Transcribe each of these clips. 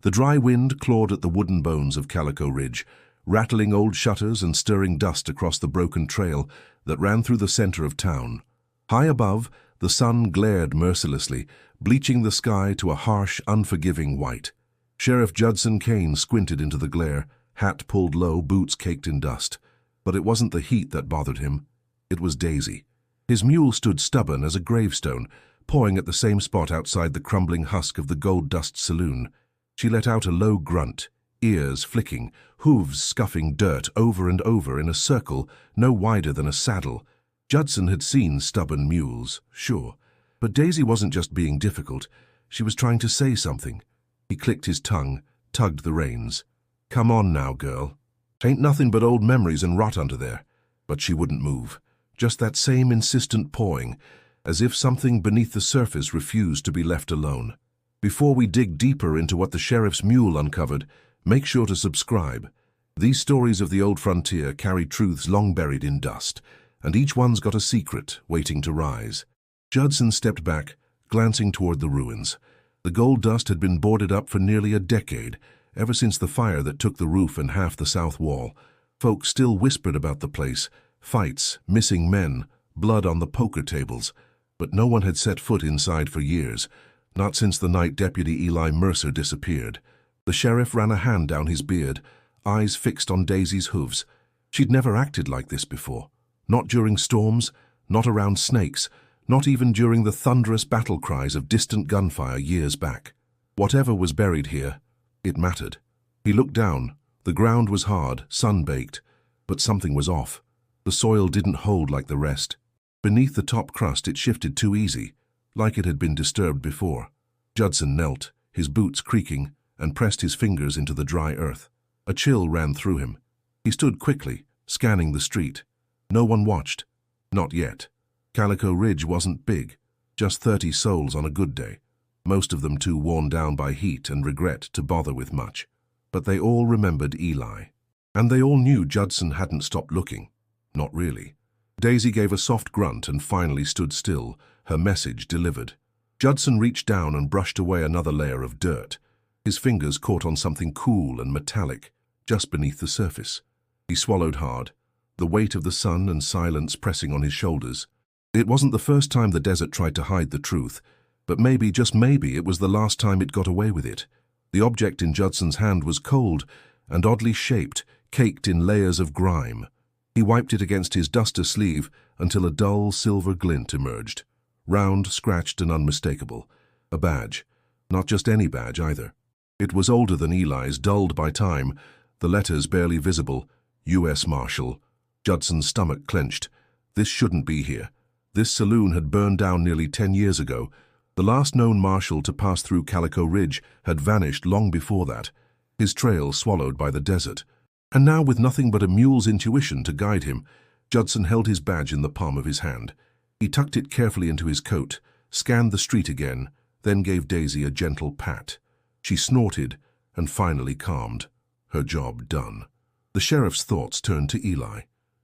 The dry wind clawed at the wooden bones of Calico Ridge, rattling old shutters and stirring dust across the broken trail that ran through the center of town. High above, the sun glared mercilessly, bleaching the sky to a harsh, unforgiving white. Sheriff Judson Kane squinted into the glare, hat pulled low, boots caked in dust. But it wasn't the heat that bothered him. It was Daisy. His mule stood stubborn as a gravestone, pawing at the same spot outside the crumbling husk of the Gold Dust Saloon. She let out a low grunt, ears flicking, hooves scuffing dirt over and over in a circle no wider than a saddle. Judson had seen stubborn mules, sure, but Daisy wasn't just being difficult. She was trying to say something. He clicked his tongue, tugged the reins. "Come on now, girl. Ain't nothing but old memories and rot under there." But she wouldn't move. Just that same insistent pawing, as if something beneath the surface refused to be left alone. Before we dig deeper into what the sheriff's mule uncovered, make sure to subscribe. These stories of the old frontier carry truths long buried in dust, and each one's got a secret waiting to rise. Judson stepped back, glancing toward the ruins. The gold dust had been boarded up for nearly a decade, ever since the fire that took the roof and half the south wall. Folk still whispered about the place, fights, missing men, blood on the poker tables, but no one had set foot inside for years, not since the night Deputy Eli Mercer disappeared. The sheriff ran a hand down his beard, eyes fixed on Daisy's hooves. She'd never acted like this before. Not during storms, not around snakes, not even during the thunderous battle cries of distant gunfire years back. Whatever was buried here, it mattered. He looked down. The ground was hard, sun-baked, but something was off. The soil didn't hold like the rest. Beneath the top crust it shifted too easy, like it had been disturbed before. Judson knelt, his boots creaking, and pressed his fingers into the dry earth. A chill ran through him. He stood quickly, scanning the street. No one watched. Not yet. Calico Ridge wasn't big, just 30 souls on a good day, most of them too worn down by heat and regret to bother with much. But they all remembered Eli. And they all knew Judson hadn't stopped looking. Not really. Daisy gave a soft grunt and finally stood still, her message delivered. Judson reached down and brushed away another layer of dirt. His fingers caught on something cool and metallic, just beneath the surface. He swallowed hard, the weight of the sun and silence pressing on his shoulders. It wasn't the first time the desert tried to hide the truth, but maybe, just maybe, it was the last time it got away with it. The object in Judson's hand was cold and oddly shaped, caked in layers of grime. He wiped it against his duster sleeve until a dull silver glint emerged. Round, scratched and unmistakable. A badge. Not just any badge either. It was older than Eli's, dulled by time, the letters barely visible. U.S. Marshal. Judson's stomach clenched. This shouldn't be here. This saloon had burned down nearly 10 years ago. The last known marshal to pass through Calico Ridge had vanished long before that, his trail swallowed by the desert. And now, with nothing but a mule's intuition to guide him, Judson held his badge in the palm of his hand. He tucked it carefully into his coat, scanned the street again, then gave Daisy a gentle pat. She snorted and finally calmed. Her job done. The sheriff's thoughts turned to Eli.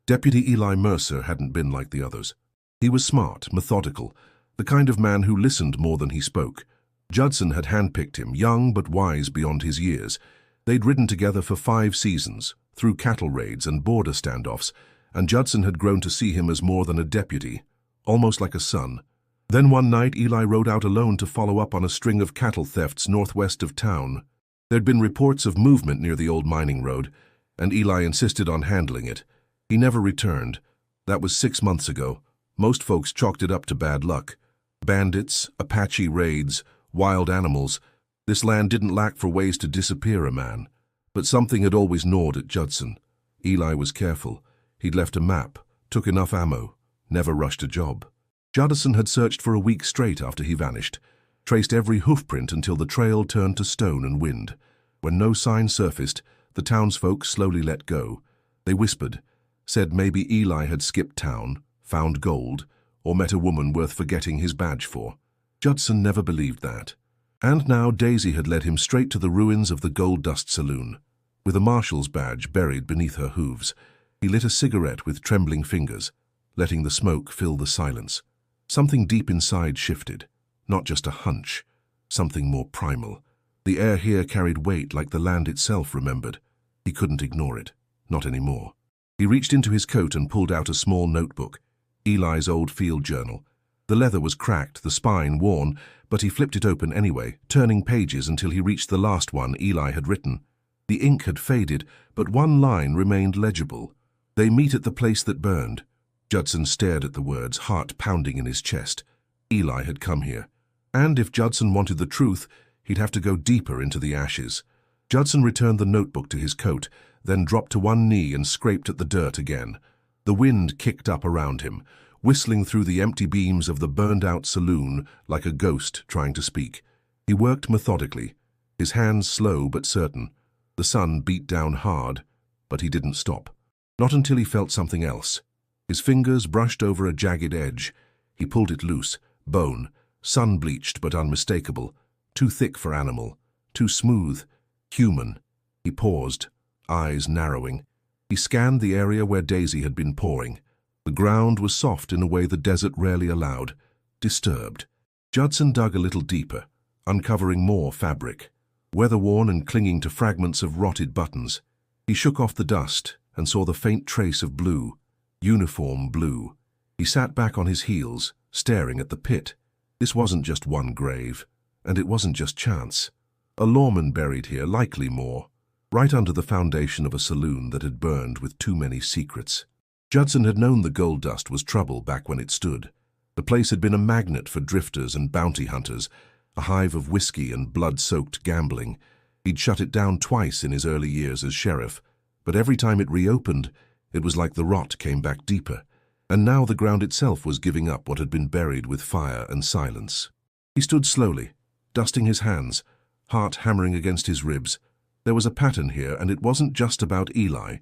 Deputy Eli Mercer hadn't been like the others. He was smart, methodical, the kind of man who listened more than he spoke. Judson had handpicked him, young but wise beyond his years. They'd ridden together for 5 seasons, through cattle raids and border standoffs, and Judson had grown to see him as more than a deputy, almost like a son. Then one night Eli rode out alone to follow up on a string of cattle thefts northwest of town. There'd been reports of movement near the old mining road, and Eli insisted on handling it. He never returned. That was 6 months ago. Most folks chalked it up to bad luck. Bandits, Apache raids, wild animals. This land didn't lack for ways to disappear a man. But something had always gnawed at Judson. Eli was careful. He'd left a map, took enough ammo, never rushed a job. Judson had searched for a week straight after he vanished, traced every hoofprint until the trail turned to stone and wind. When no sign surfaced, the townsfolk slowly let go. They whispered, said maybe Eli had skipped town, found gold, or met a woman worth forgetting his badge for. Judson never believed that. And now Daisy had led him straight to the ruins of the Gold Dust Saloon. With a marshal's badge buried beneath her hooves, he lit a cigarette with trembling fingers, letting the smoke fill the silence. Something deep inside shifted, not just a hunch, something more primal. The air here carried weight like the land itself remembered. He couldn't ignore it. Not anymore. He reached into his coat and pulled out a small notebook, Eli's old field journal. The leather was cracked, the spine worn, but he flipped it open anyway, turning pages until he reached the last one Eli had written. The ink had faded, but one line remained legible. "They meet at the place that burned." Judson stared at the words, heart pounding in his chest. Eli had come here. And if Judson wanted the truth, he'd have to go deeper into the ashes. Judson returned the notebook to his coat, then dropped to one knee and scraped at the dirt again. The wind kicked up around him, whistling through the empty beams of the burned-out saloon like a ghost trying to speak. He worked methodically, his hands slow but certain. The sun beat down hard, but he didn't stop. Not until he felt something else. His fingers brushed over a jagged edge. He pulled it loose, bone, sun-bleached but unmistakable, too thick for animal, too smooth, human. He paused, eyes narrowing. He scanned the area where Daisy had been pawing. The ground was soft in a way the desert rarely allowed, disturbed. Judson dug a little deeper, uncovering more fabric, weather-worn and clinging to fragments of rotted buttons. He shook off the dust and saw the faint trace of blue, uniform blue. He sat back on his heels, staring at the pit. This wasn't just one grave, and it wasn't just chance. A lawman buried here, likely more, right under the foundation of a saloon that had burned with too many secrets. Judson had known the gold dust was trouble back when it stood. The place had been a magnet for drifters and bounty hunters, a hive of whiskey and blood-soaked gambling. He'd shut it down twice in his early years as sheriff, but every time it reopened, it was like the rot came back deeper, and now the ground itself was giving up what had been buried with fire and silence. He stood slowly, dusting his hands, heart hammering against his ribs. There was a pattern here, and it wasn't just about Eli.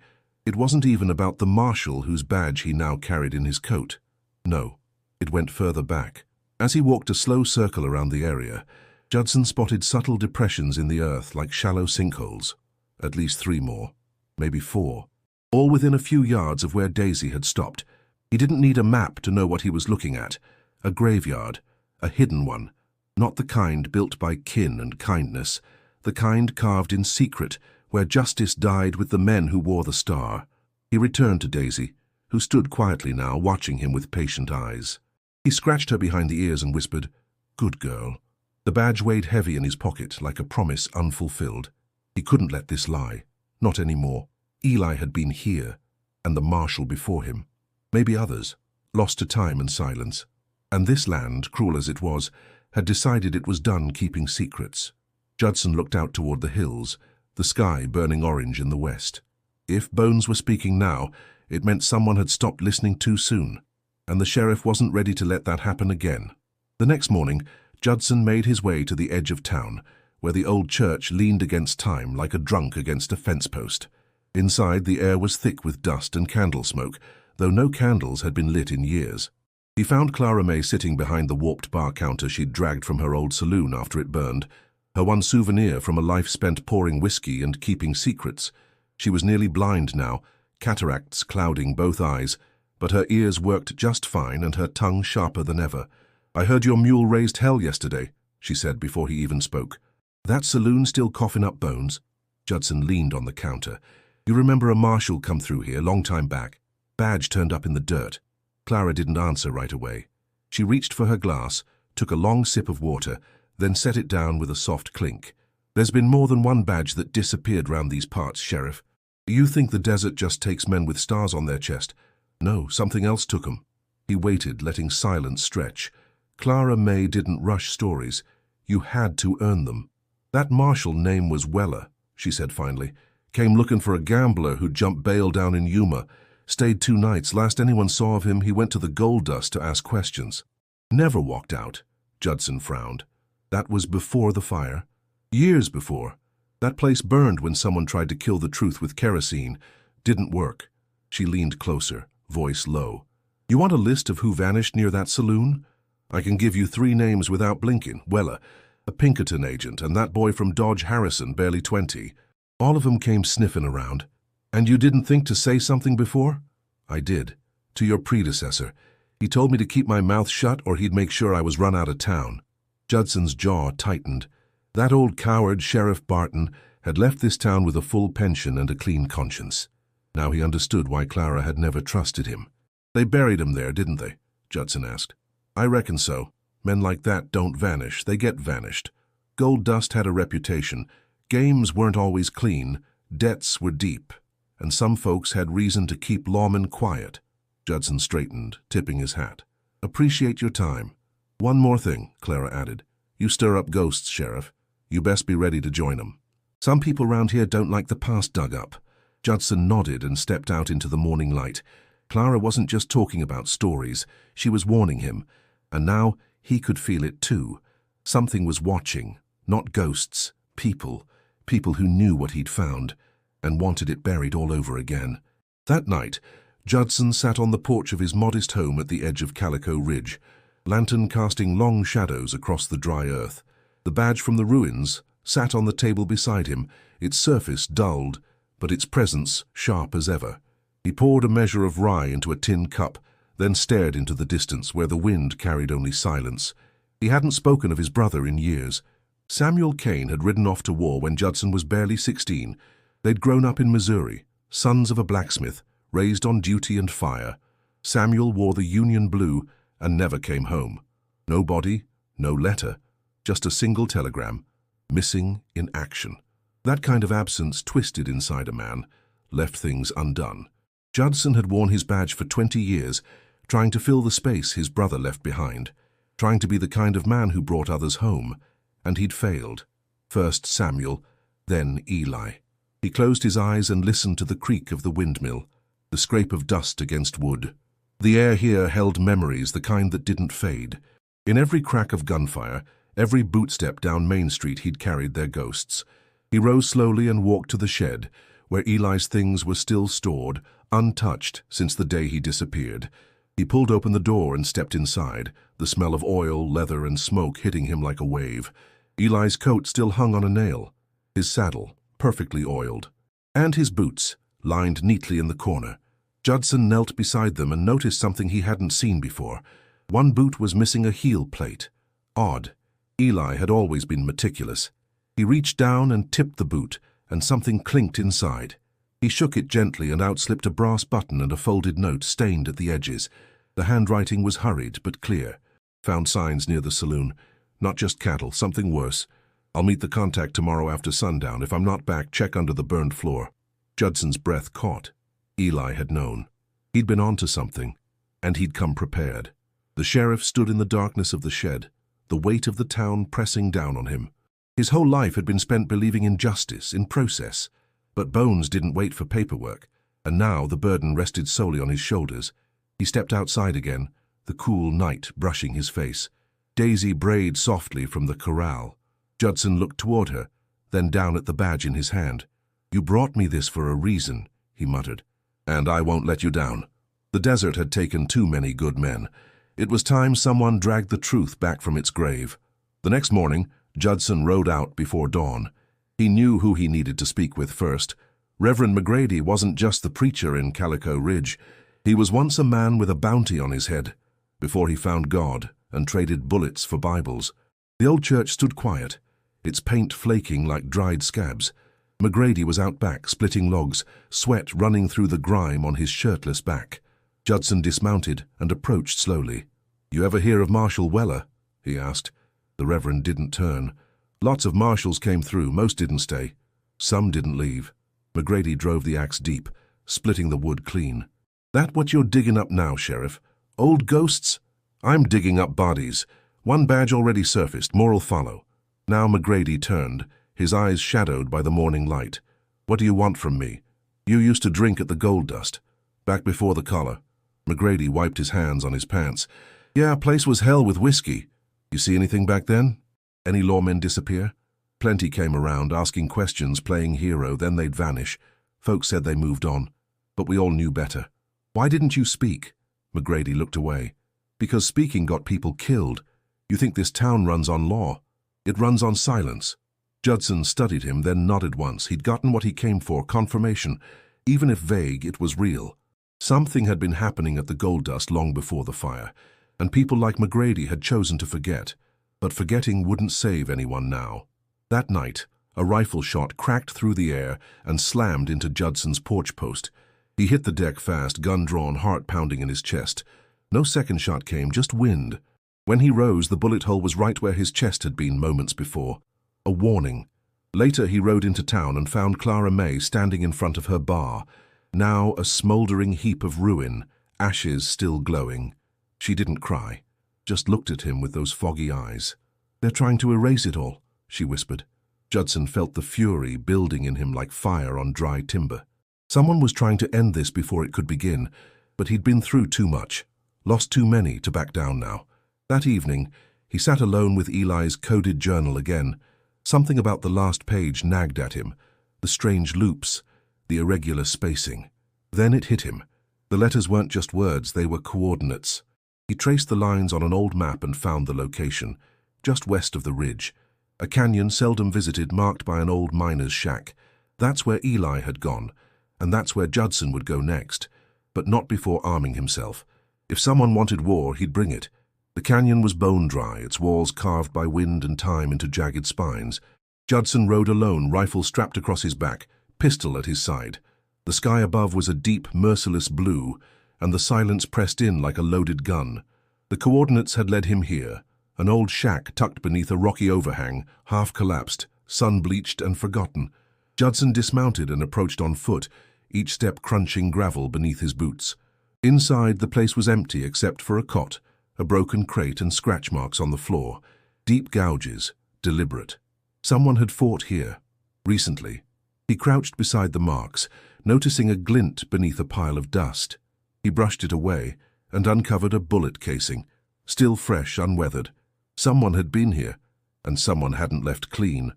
It wasn't even about the marshal whose badge he now carried in his coat. No, it went further back. As he walked a slow circle around the area, Judson spotted subtle depressions in the earth like shallow sinkholes. At least 3 more, maybe 4, all within a few yards of where Daisy had stopped. He didn't need a map to know what he was looking at. A graveyard, a hidden one, not the kind built by kin and kindness, the kind carved in secret, where justice died with the men who wore the star. He returned to Daisy, who stood quietly now, watching him with patient eyes. He scratched her behind the ears and whispered, "Good girl." The badge weighed heavy in his pocket, like a promise unfulfilled. He couldn't let this lie. Not anymore. Eli had been here, and the marshal before him. Maybe others, lost to time and silence. And this land, cruel as it was, had decided it was done keeping secrets. Judson looked out toward the hills, the sky burning orange in the west. If bones were speaking now, it meant someone had stopped listening too soon, and the sheriff wasn't ready to let that happen again. The next morning, Judson made his way to the edge of town, where the old church leaned against time like a drunk against a fence post. Inside, the air was thick with dust and candle smoke, though no candles had been lit in years. He found Clara May sitting behind the warped bar counter she'd dragged from her old saloon after it burned, her one souvenir from a life spent pouring whiskey and keeping secrets. She was nearly blind now, cataracts clouding both eyes, but her ears worked just fine and her tongue sharper than ever. "I heard your mule raised hell yesterday," she said before he even spoke. "That saloon still coughing up bones?" Judson leaned on the counter. "You remember a marshal come through here long time back? Badge turned up in the dirt." Clara didn't answer right away. She reached for her glass, took a long sip of water, then set it down with a soft clink. "There's been more than one badge that disappeared round these parts, Sheriff. You think the desert just takes men with stars on their chest? No, something else took 'em." He waited, letting silence stretch. Clara May didn't rush stories. You had to earn them. "That marshal name was Weller," she said finally. "Came looking for a gambler who jumped bail down in Yuma. Stayed 2 nights. Last anyone saw of him, he went to the gold dust to ask questions. Never walked out." Judson frowned. "That was before the fire. Years before. That place burned when someone tried to kill the truth with kerosene. Didn't work." She leaned closer, voice low. "You want a list of who vanished near that saloon? I can give you 3 names without blinking. Weller, a Pinkerton agent, and that boy from Dodge Harrison, barely 20. All of them came sniffing around. And you didn't think to say something before?" "I did. To your predecessor. He told me to keep my mouth shut or he'd make sure I was run out of town." Judson's jaw tightened. That old coward, Sheriff Barton, had left this town with a full pension and a clean conscience. Now he understood why Clara had never trusted him. "They buried him there, didn't they?" Judson asked. "I reckon so. Men like that don't vanish, they get vanished. Gold Dust had a reputation. Games weren't always clean, debts were deep, and some folks had reason to keep lawmen quiet." Judson straightened, tipping his hat. "Appreciate your time. One more thing," Clara added. "You stir up ghosts, Sheriff. You best be ready to join 'em. Some people round here don't like the past dug up." Judson nodded and stepped out into the morning light. Clara wasn't just talking about stories, she was warning him, and now he could feel it too. Something was watching, not ghosts, people who knew what he'd found and wanted it buried all over again. That night, Judson sat on the porch of his modest home at the edge of Calico Ridge, lantern casting long shadows across the dry earth. The badge from the ruins sat on the table beside him, its surface dulled, but its presence sharp as ever. He poured a measure of rye into a tin cup, then stared into the distance where the wind carried only silence. He hadn't spoken of his brother in years. Samuel Kane had ridden off to war when Judson was barely 16. They'd grown up in Missouri, sons of a blacksmith, raised on duty and fire. Samuel wore the Union blue and never came home. No body, no letter, just a single telegram, missing in action. That kind of absence twisted inside a man, left things undone. Judson had worn his badge for 20 years, trying to fill the space his brother left behind, trying to be the kind of man who brought others home, and he'd failed. First Samuel, then Eli. He closed his eyes and listened to the creak of the windmill, the scrape of dust against wood. The air here held memories, the kind that didn't fade. In every crack of gunfire, every bootstep down Main Street he'd carried their ghosts. He rose slowly and walked to the shed, where Eli's things were still stored, untouched since the day he disappeared. He pulled open the door and stepped inside, the smell of oil, leather, and smoke hitting him like a wave. Eli's coat still hung on a nail, his saddle perfectly oiled, and his boots lined neatly in the corner. Judson knelt beside them and noticed something he hadn't seen before. One boot was missing a heel plate. Odd. Eli had always been meticulous. He reached down and tipped the boot, and something clinked inside. He shook it gently, and out slipped a brass button and a folded note stained at the edges. The handwriting was hurried but clear. "Found signs near the saloon. Not just cattle, something worse. I'll meet the contact tomorrow after sundown. If I'm not back, check under the burned floor." Judson's breath caught. Eli had known. He'd been onto something, and he'd come prepared. The sheriff stood in the darkness of the shed, the weight of the town pressing down on him. His whole life had been spent believing in justice, in process. But bones didn't wait for paperwork, and now the burden rested solely on his shoulders. He stepped outside again, the cool night brushing his face. Daisy brayed softly from the corral. Judson looked toward her, then down at the badge in his hand. "You brought me this for a reason," he muttered, "and I won't let you down." The desert had taken too many good men. It was time someone dragged the truth back from its grave. The next morning, Judson rode out before dawn. He knew who he needed to speak with first. Reverend McGrady wasn't just the preacher in Calico Ridge. He was once a man with a bounty on his head, before he found God and traded bullets for Bibles. The old church stood quiet, its paint flaking like dried scabs. McGrady was out back, splitting logs, sweat running through the grime on his shirtless back. Judson dismounted and approached slowly. "You ever hear of Marshal Weller?" he asked. The Reverend didn't turn. Lots of marshals came through, most didn't stay. Some didn't leave. McGrady drove the axe deep, splitting the wood clean. "That what you're digging up now, Sheriff? Old ghosts? I'm digging up bodies. One badge already surfaced, more'll follow." Now McGrady turned, his eyes shadowed by the morning light. "What do you want from me? You used to drink at the Gold Dust, back before the collar." McGrady wiped his hands on his pants. "Yeah, place was hell with whiskey. You see anything back then? Any lawmen disappear?" Plenty came around, asking questions, playing hero, then they'd vanish. Folks said they moved on, but we all knew better. "Why didn't you speak?" McGrady looked away. "Because speaking got people killed. You think this town runs on law? It runs on silence." Judson studied him, then nodded once. He'd gotten what he came for, confirmation. Even if vague, it was real. Something had been happening at the Gold Dust long before the fire, and people like McGrady had chosen to forget. But forgetting wouldn't save anyone now. That night, a rifle shot cracked through the air and slammed into Judson's porch post. He hit the deck fast, gun drawn, heart pounding in his chest. No second shot came, just wind. When he rose, the bullet hole was right where his chest had been moments before. A warning. Later, he rode into town and found Clara May standing in front of her bar, now a smouldering heap of ruin, ashes still glowing. She didn't cry, just looked at him with those foggy eyes. "They're trying to erase it all," she whispered. Judson felt the fury building in him like fire on dry timber. Someone was trying to end this before it could begin, but he'd been through too much, lost too many to back down now. That evening, he sat alone with Eli's coded journal again. Something about the last page nagged at him, the strange loops, the irregular spacing. Then it hit him. The letters weren't just words, they were coordinates. He traced the lines on an old map and found the location, just west of the ridge. A canyon seldom visited, marked by an old miner's shack. That's where Eli had gone, and that's where Judson would go next, but not before arming himself. If someone wanted war, he'd bring it. The canyon was bone dry, its walls carved by wind and time into jagged spines. Judson rode alone, rifle strapped across his back, pistol at his side. The sky above was a deep, merciless blue, and the silence pressed in like a loaded gun. The coordinates had led him here, an old shack tucked beneath a rocky overhang, half collapsed, sun-bleached and forgotten. Judson dismounted and approached on foot, each step crunching gravel beneath his boots. Inside, the place was empty except for a cot, a broken crate and scratch marks on the floor. Deep gouges, deliberate. Someone had fought here, recently. He crouched beside the marks, noticing a glint beneath a pile of dust. He brushed it away and uncovered a bullet casing, still fresh, unweathered. Someone had been here, and someone hadn't left clean.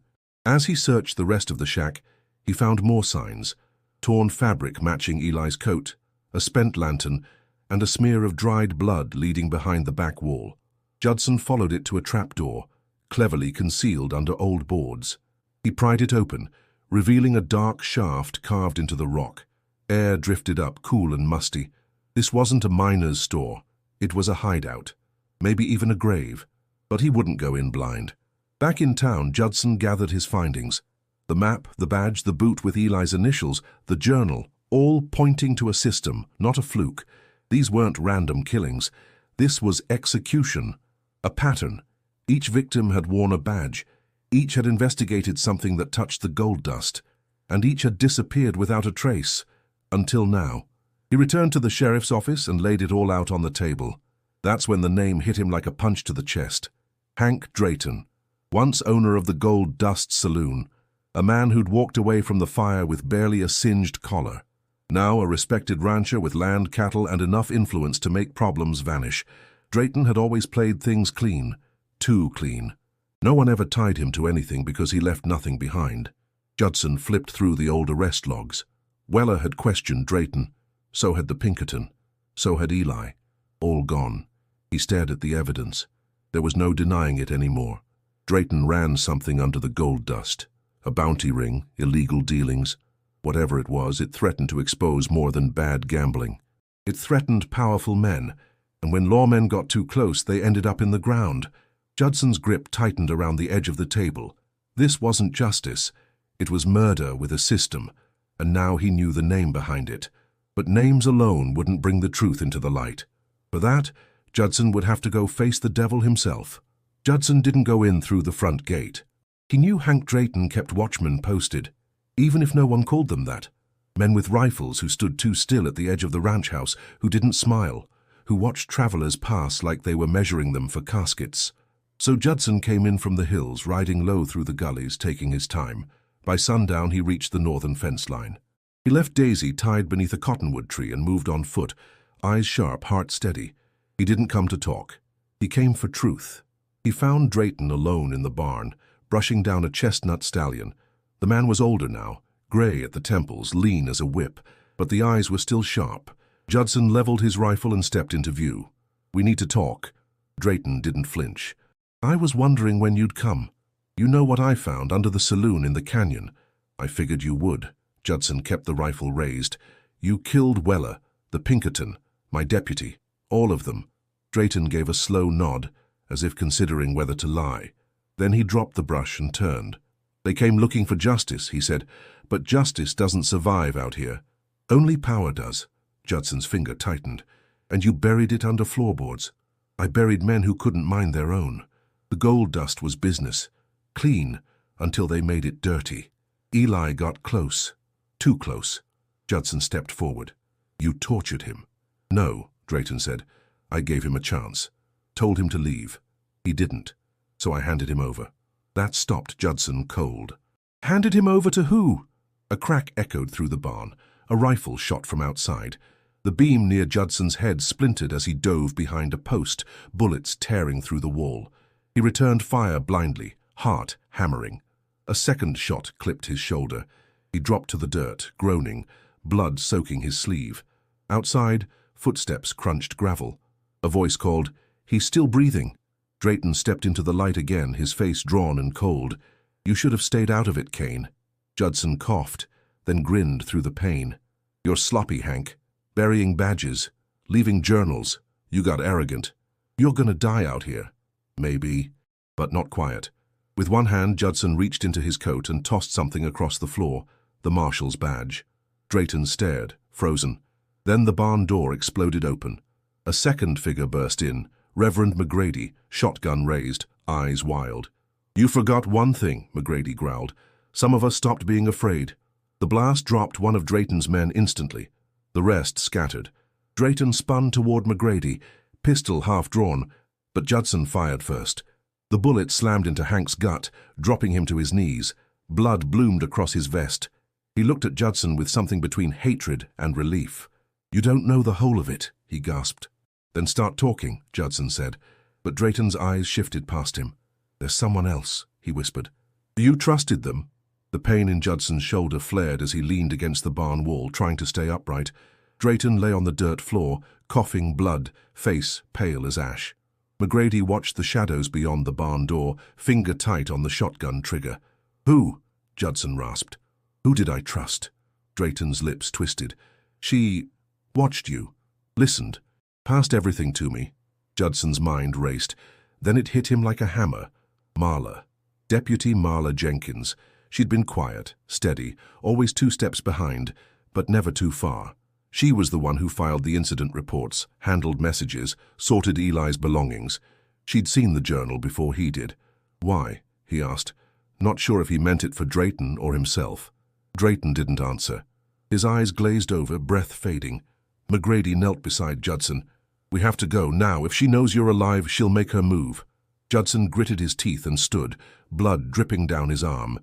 As he searched the rest of the shack, he found more signs. Torn fabric matching Eli's coat, a spent lantern, and a smear of dried blood leading behind the back wall. Judson followed it to a trapdoor, cleverly concealed under old boards. He pried it open, revealing a dark shaft carved into the rock. Air drifted up, cool and musty. This wasn't a miner's store. It was a hideout, maybe even a grave. But he wouldn't go in blind. Back in town, Judson gathered his findings. The map, the badge, the boot with Eli's initials, the journal, all pointing to a system, not a fluke. These weren't random killings. This was execution, a pattern. Each victim had worn a badge. Each had investigated something that touched the gold dust. And each had disappeared without a trace. Until now. He returned to the sheriff's office and laid it all out on the table. That's when the name hit him like a punch to the chest. Hank Drayton, once owner of the Gold Dust Saloon. A man who'd walked away from the fire with barely a singed collar. Now a respected rancher with land, cattle, and enough influence to make problems vanish. Drayton had always played things clean. Too clean. No one ever tied him to anything because he left nothing behind. Judson flipped through the old arrest logs. Weller had questioned Drayton. So had the Pinkerton. So had Eli. All gone. He stared at the evidence. There was no denying it anymore. Drayton ran something under the gold dust. A bounty ring, illegal dealings. Whatever it was, it threatened to expose more than bad gambling. It threatened powerful men, and when lawmen got too close, they ended up in the ground. Judson's grip tightened around the edge of the table. This wasn't justice. It was murder with a system, and now he knew the name behind it. But names alone wouldn't bring the truth into the light. For that, Judson would have to go face the devil himself. Judson didn't go in through the front gate. He knew Hank Drayton kept watchmen posted, even if no one called them that. Men with rifles who stood too still at the edge of the ranch house, who didn't smile, who watched travelers pass like they were measuring them for caskets. So Judson came in from the hills, riding low through the gullies, taking his time. By sundown, he reached the northern fence line. He left Daisy tied beneath a cottonwood tree and moved on foot, eyes sharp, heart steady. He didn't come to talk. He came for truth. He found Drayton alone in the barn, brushing down a chestnut stallion. The man was older now, gray at the temples, lean as a whip, but the eyes were still sharp. Judson leveled his rifle and stepped into view. "We need to talk." Drayton didn't flinch. "I was wondering when you'd come. You know what I found under the saloon in the canyon." "I figured you would." Judson kept the rifle raised. "You killed Weller, the Pinkerton, my deputy, all of them." Drayton gave a slow nod, as if considering whether to lie. Then he dropped the brush and turned. They came looking for justice, he said, but justice doesn't survive out here. Only power does. Judson's finger tightened. And you buried it under floorboards. I buried men who couldn't mind their own. The gold dust was business. Clean, until they made it dirty. Eli got close. Too close. Judson stepped forward. You tortured him. No, Drayton said. I gave him a chance. Told him to leave. He didn't. So I handed him over. That stopped Judson cold. Handed him over to who? A crack echoed through the barn. A rifle shot from outside. The beam near Judson's head splintered as he dove behind a post, bullets tearing through the wall. He returned fire blindly, heart hammering. A second shot clipped his shoulder. He dropped to the dirt, groaning, blood soaking his sleeve. Outside, footsteps crunched gravel. A voice called, "He's still breathing." Drayton stepped into the light again, his face drawn and cold. You should have stayed out of it, Kane. Judson coughed, then grinned through the pain. You're sloppy, Hank. Burying badges, leaving journals. You got arrogant. You're gonna die out here. Maybe, but not quiet. With one hand, Judson reached into his coat and tossed something across the floor, the marshal's badge. Drayton stared, frozen. Then the barn door exploded open. A second figure burst in, Reverend McGrady, shotgun raised, eyes wild. You forgot one thing, McGrady growled. Some of us stopped being afraid. The blast dropped one of Drayton's men instantly. The rest scattered. Drayton spun toward McGrady, pistol half drawn, but Judson fired first. The bullet slammed into Hank's gut, dropping him to his knees. Blood bloomed across his vest. He looked at Judson with something between hatred and relief. You don't know the whole of it, he gasped. Then start talking, Judson said, but Drayton's eyes shifted past him. There's someone else, he whispered. You trusted them? The pain in Judson's shoulder flared as he leaned against the barn wall, trying to stay upright. Drayton lay on the dirt floor, coughing blood, face pale as ash. McGrady watched the shadows beyond the barn door, finger tight on the shotgun trigger. Who? Judson rasped. Who did I trust? Drayton's lips twisted. She watched you, listened, passed everything to me. Judson's mind raced. Then it hit him like a hammer. Marla. Deputy Marla Jenkins. She'd been quiet, steady, always 2 steps behind, but never too far. She was the one who filed the incident reports, handled messages, sorted Eli's belongings. She'd seen the journal before he did. Why? He asked, not sure if he meant it for Drayton or himself. Drayton didn't answer. His eyes glazed over, breath fading. McGrady knelt beside Judson. We have to go now. If she knows you're alive, she'll make her move. Judson gritted his teeth and stood, blood dripping down his arm.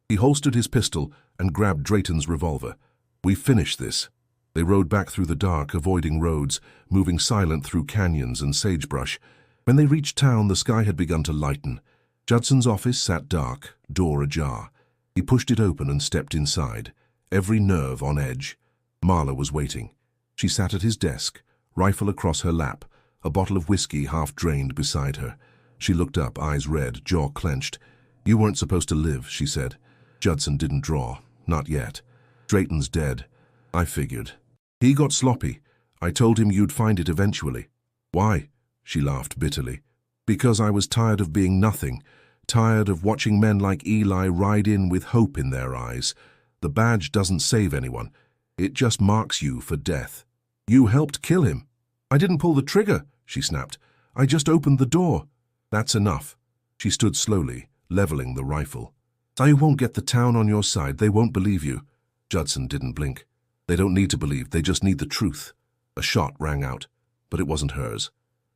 He holstered his pistol and grabbed Drayton's revolver. We finish this. They rode back through the dark, avoiding roads, moving silent through canyons and sagebrush. When they reached town, the sky had begun to lighten. Judson's office sat dark, door ajar. He pushed it open and stepped inside, every nerve on edge. Marla was waiting. She sat at his desk, rifle across her lap, a bottle of whiskey half drained beside her. She looked up, eyes red, jaw clenched. You weren't supposed to live, she said. Judson didn't draw. Not yet. Drayton's dead. I figured. He got sloppy. I told him you'd find it eventually. Why? She laughed bitterly. Because I was tired of being nothing. Tired of watching men like Eli ride in with hope in their eyes. The badge doesn't save anyone. It just marks you for death. You helped kill him. I didn't pull the trigger, she snapped. I just opened the door. That's enough. She stood slowly, leveling the rifle. I won't get the town on your side. They won't believe you. Judson didn't blink. They don't need to believe. They just need the truth. A shot rang out, but it wasn't hers.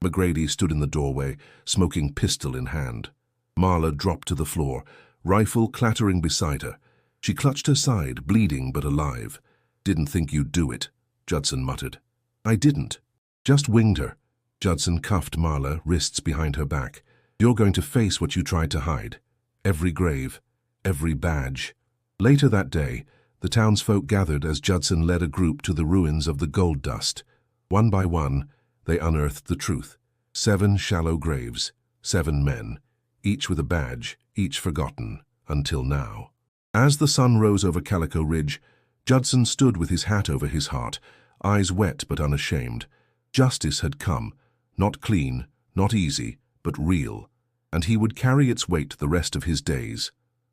McGrady stood in the doorway, smoking pistol in hand. Marla dropped to the floor, rifle clattering beside her. She clutched her side, bleeding but alive. Didn't think you'd do it, Judson muttered. I didn't. Just winged her. Judson cuffed Marla, wrists behind her back. You're going to face what you tried to hide. Every grave. Every badge. Later that day, the townsfolk gathered as Judson led a group to the ruins of the gold dust. One by one, they unearthed the truth. 7 shallow graves, 7 men, each with a badge, each forgotten, until now. As the sun rose over Calico Ridge, Judson stood with his hat over his heart, eyes wet but unashamed. Justice had come, not clean, not easy, but real, and he would carry its weight the rest of his days.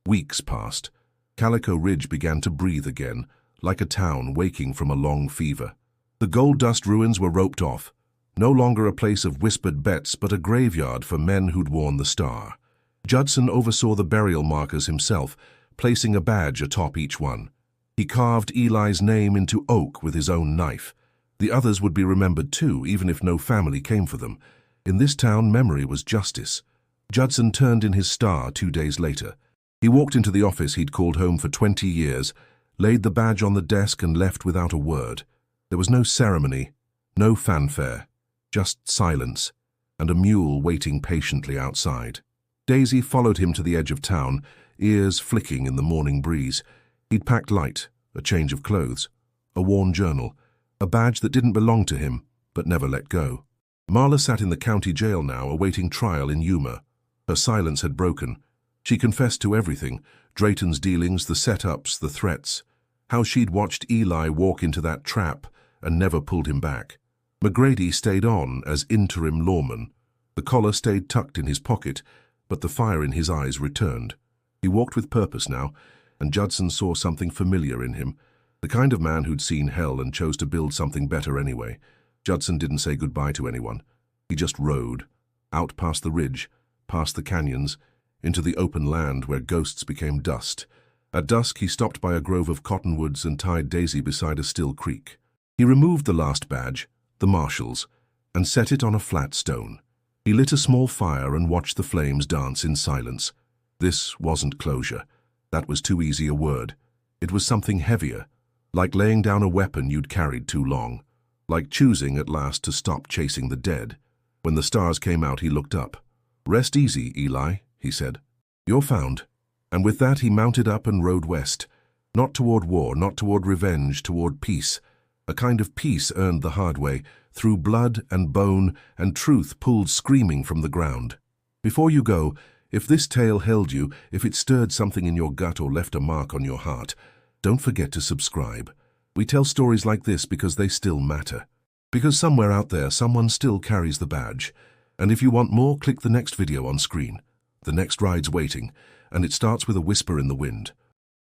Weeks passed. Calico Ridge began to breathe again, like a town waking from a long fever. The gold dust ruins were roped off, no longer a place of whispered bets but a graveyard for men who'd worn the star. Judson oversaw the burial markers himself, placing a badge atop each one. He carved Eli's name into oak with his own knife. The others would be remembered too, even if no family came for them. In this town, memory was justice. Judson turned in his star 2 days later. He walked into the office he'd called home for 20 years, laid the badge on the desk and left without a word. There was no ceremony, no fanfare, just silence, and a mule waiting patiently outside. Daisy followed him to the edge of town, ears flicking in the morning breeze. He'd packed light, a change of clothes, a worn journal, a badge that didn't belong to him, but never let go. Marla sat in the county jail now, awaiting trial in Yuma. Her silence had broken. She confessed to everything, Drayton's dealings, the setups, the threats, how she'd watched Eli walk into that trap and never pulled him back. McGrady stayed on as interim lawman. The collar stayed tucked in his pocket, but the fire in his eyes returned. He walked with purpose now, and Judson saw something familiar in him, the kind of man who'd seen hell and chose to build something better anyway. Judson didn't say goodbye to anyone. He just rode, out past the ridge, past the canyons, into the open land where ghosts became dust. At dusk he stopped by a grove of cottonwoods and tied Daisy beside a still creek. He removed the last badge, the marshal's, and set it on a flat stone. He lit a small fire and watched the flames dance in silence. This wasn't closure. That was too easy a word. It was something heavier, like laying down a weapon you'd carried too long, like choosing at last to stop chasing the dead. When the stars came out, he looked up. "Rest easy, Eli," he said. "You're found." And with that he mounted up and rode west, not toward war, not toward revenge, toward peace. A kind of peace earned the hard way, through blood and bone and truth pulled screaming from the ground. Before you go, if this tale held you, if it stirred something in your gut or left a mark on your heart, don't forget to subscribe. We tell stories like this because they still matter. Because somewhere out there, someone still carries the badge. And if you want more, click the next video on screen. The next ride's waiting, and it starts with a whisper in the wind.